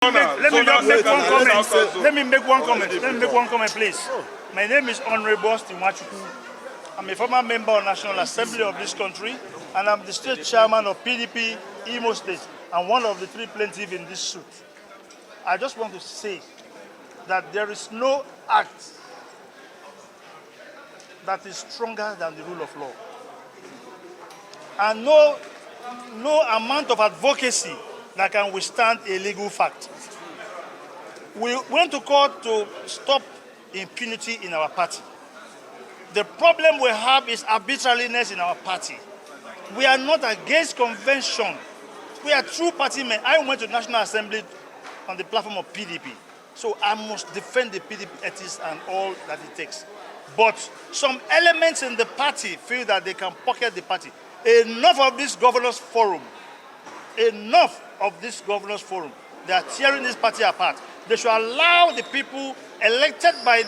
Let me make one comment, please. My name is Honorable Stimachuku. I'm a former member of National Assembly of this country, and I'm the state chairman of PDP Imo State, and one of the three plaintiffs in this suit. I just want to say that there is no act that is stronger than the rule of law. And no amount of advocacy that can withstand a legal fact. We went to court to stop impunity in our party. The problem we have is arbitrariness in our party. We are not against convention. We are true party men. I went to National Assembly on the platform of PDP. So I must defend the PDP ethics and all that it takes. But some elements in the party feel that they can pocket the party. Enough of this governors forum. Enough of this governors forum. They are tearing this party apart. They should allow the people elected by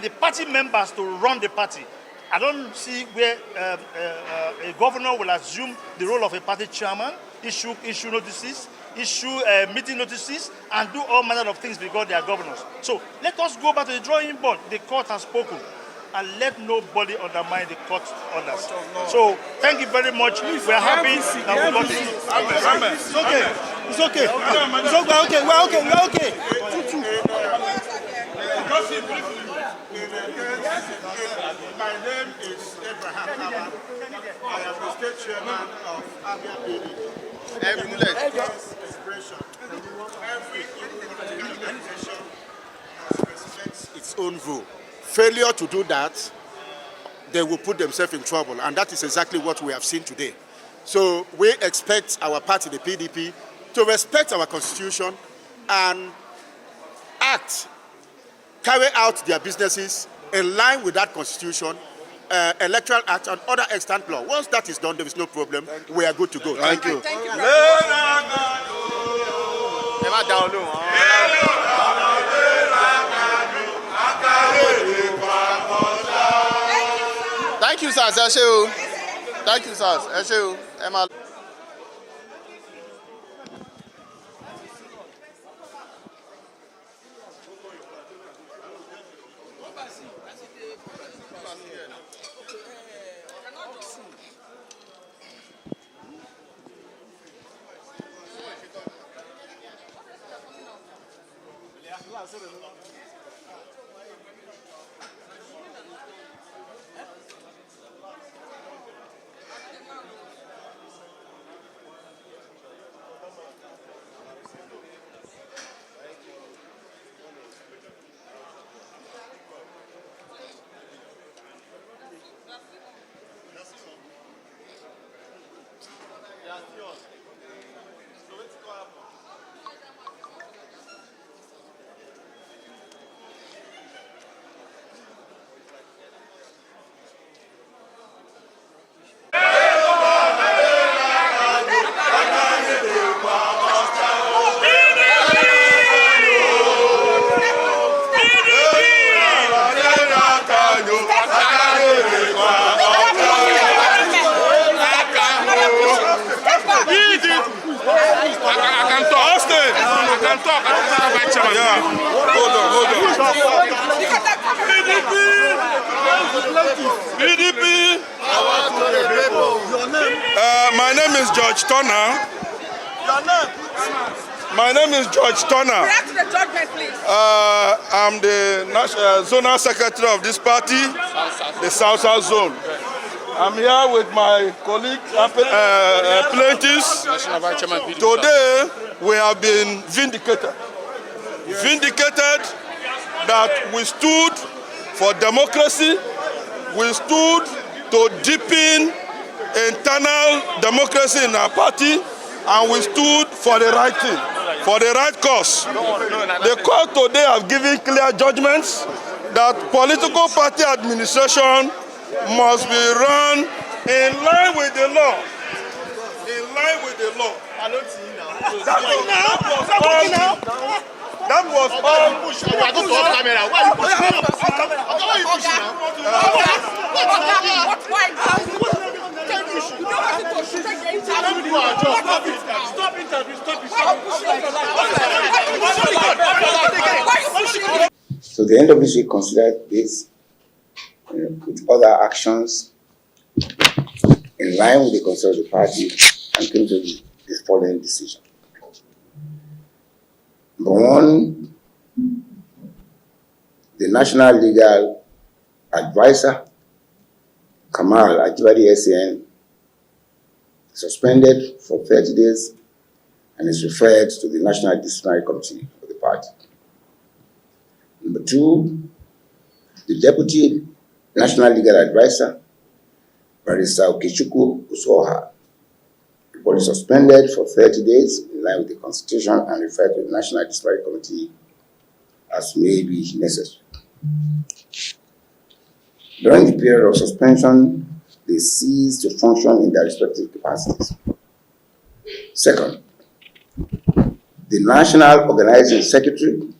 the party members to run the party. I don't see where a governor will assume the role of a party chairman, issue notices, issue meeting notices, and do all manner of things because they are governors. So let us go back to the drawing board. The court has spoken, and let nobody undermine the court orders. So thank you very much. We are happy that we got it. It's okay. It's okay. It's okay. We're okay. My name is Abraham Kaba. I am the state chairman of Abia PDP. Every expression, every organization respects its own view. Failure to do that, they will put themselves in trouble, and that is exactly what we have seen today. So we expect our party, the PDP, to respect our constitution and carry out their businesses in line with that constitution, electoral act, and other extant law. Once that is done, there is no problem. We are good to go. Thank you. Thank you. Thank you, sir. Thank you, sir. PDP. My name is George Turner. My name is George Turner. The judgment, please. I'm the zonal secretary of this party, the South Zone. I'm here with my colleague, plaintiffs. Today, we have been vindicated. Vindicated that we stood for democracy, we stood to deepen internal democracy in our party, and we stood for the right thing, for the right cause. The court today have given clear judgments that political party administration must be run in line with the law. In line with the law. That was all. Why? You don't want to take the interview. Stop interview. Why are you pushing? So the NWC considered this with other actions in line with the concern of the party and came to the following decision. Number one, the National Legal Advisor, Kamal Ajibade SAN, suspended for 30 days and is referred to the National Disciplinary Committee of the party. Number two, the Deputy National Legal Advisor, Barrister Okechukwu Usoha, was suspended for 30 days in line with the Constitution and referred to the National Disciplinary Committee as may be necessary. During the period of suspension, they ceased to function in their respective capacities. Second, the National Organizing Secretary,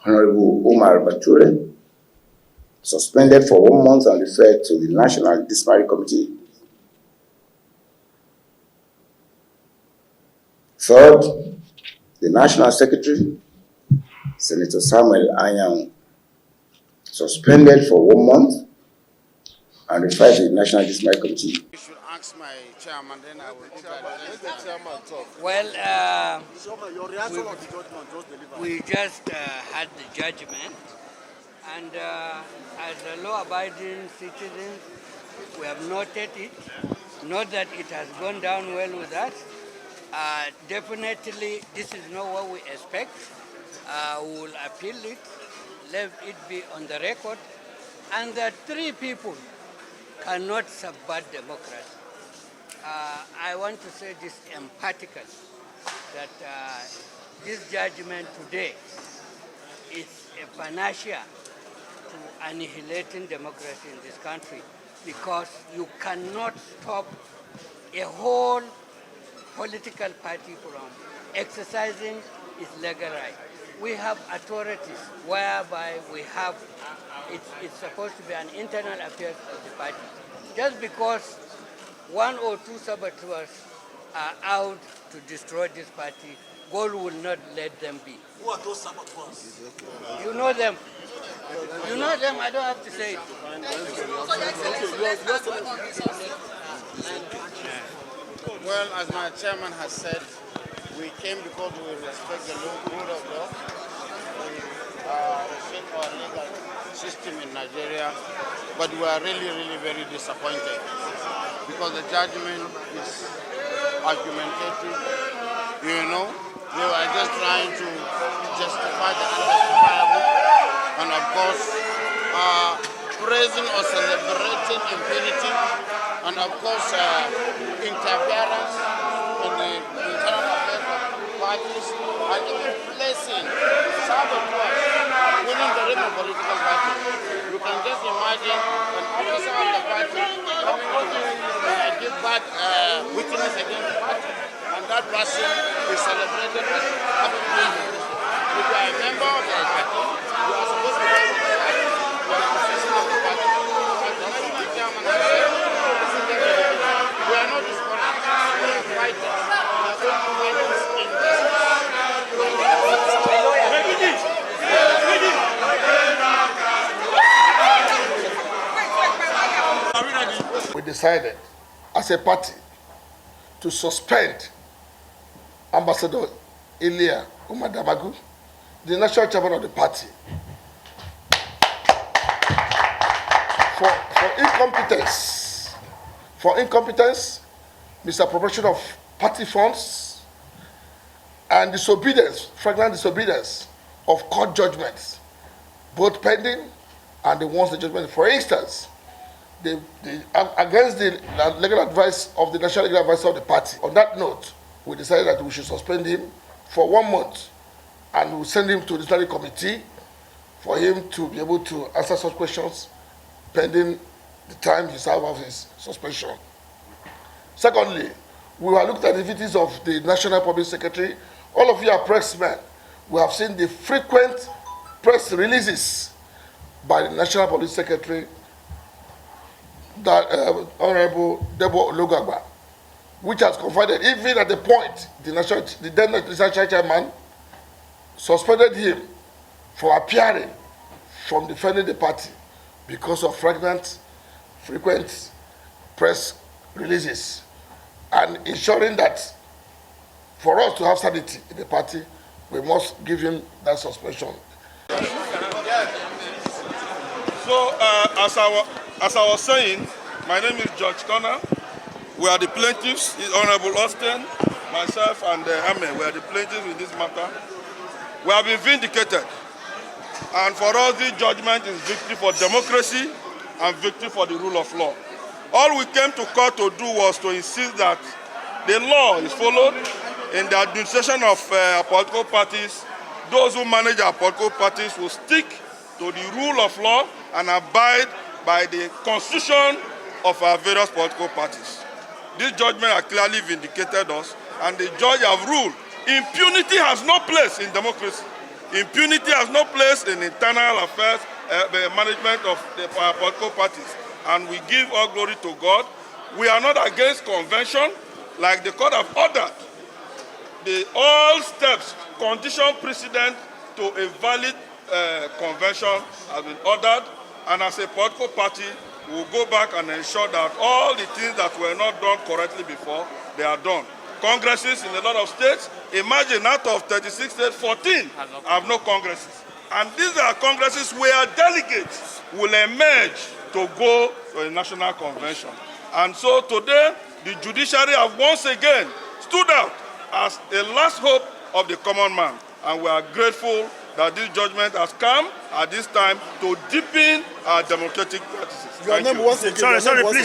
Honorable Omar Bature, suspended for 1 month and referred to the National Disciplinary Committee. Third, the National Secretary, Senator Samuel Anyang, suspended for 1 month and referred to the National Disciplinary Committee. You should ask my chairman, then I will look at it. Well, we just had the judgment, and as a law-abiding citizens, we have noted it. Not that it has gone down well with us. Definitely, this is not what we expect. We will appeal it, let it be on the record, and that 3 people cannot subvert democracy. I want to say this emphatically, that this judgment today is a panacea to annihilating democracy in this country, because you cannot stop a whole political party from exercising its legal right. We have authorities whereby we have, it's supposed to be an internal affairs of the party. Just because 1 or 2 saboteurs are out to destroy this party, God will not let them be. Who are those saboteurs? You know them. You know them, I don't have to say it. Well, as my chairman has said, we came because we respect the rule of law. We respect our legal system in Nigeria, but we are really very disappointed because the judgment is argumentative. You know, they were just trying to justify the unjustifiable, and of course, praising or celebrating impunity, and of course, interference in the internal affairs of parties, and even placing saboteurs within the realm of political party. You can just imagine an officer of the party coming to give bad witness against the party, and that person is celebrated as having been in this. If you are a member of the party, you are supposed to work with the party, with the position of the party. As the national chairman has said, we are not discouraged, we are fighters. We are going to fight this injustice. We decided as a party to suspend Ambassador Ilia Umadamagu, the national chairman of the party, for incompetence. For incompetence, misappropriation of party funds, and disobedience, flagrant disobedience of court judgments, both pending and the ones the judgment. For instance, against the legal advice of the National Legal Advisor of the party. On that note, we decided that we should suspend him for 1 month, and we'll send him to the Disciplinary Committee for him to be able to answer such questions pending the time he serves of his suspension. Secondly, we have looked at the activities of the National Public Secretary. All of you are pressmen. We have seen the frequent press releases by the National Public Secretary that Honorable Debo Olugagba, which has confided, even at the point the then national chairman suspended him for appearing from defending the party because of frequent press releases, and ensuring that for us to have sanity in the party, we must give him that suspension. So, as I was saying, my name is George Connor. We are the plaintiffs, Honorable Austin, myself, and Ame. We are the plaintiffs in this matter. We have been vindicated. And for us, this judgment is victory for democracy and victory for the rule of law. All we came to court to do was to insist that the law is followed in the administration of our political parties. Those who manage our political parties will stick to the rule of law and abide by the constitution of our various political parties. This judgment has clearly vindicated us, and the judge have ruled impunity has no place in democracy. Impunity has no place in internal affairs, the management of our political parties. And we give all glory to God. We are not against convention, like the court have ordered. All steps, condition precedent to a valid convention has been ordered. And as a political party, we will go back and ensure that all the things that were not done correctly before, they are done. Congresses in a lot of states, imagine out of 36 states, 14 have no congresses. And these are congresses where delegates will emerge to go to a national convention. And so today, the judiciary have once again stood out as a last hope of the common man. And we are grateful that this judgment has come at this time to deepen our democratic practices. Your name once again. Sorry, please.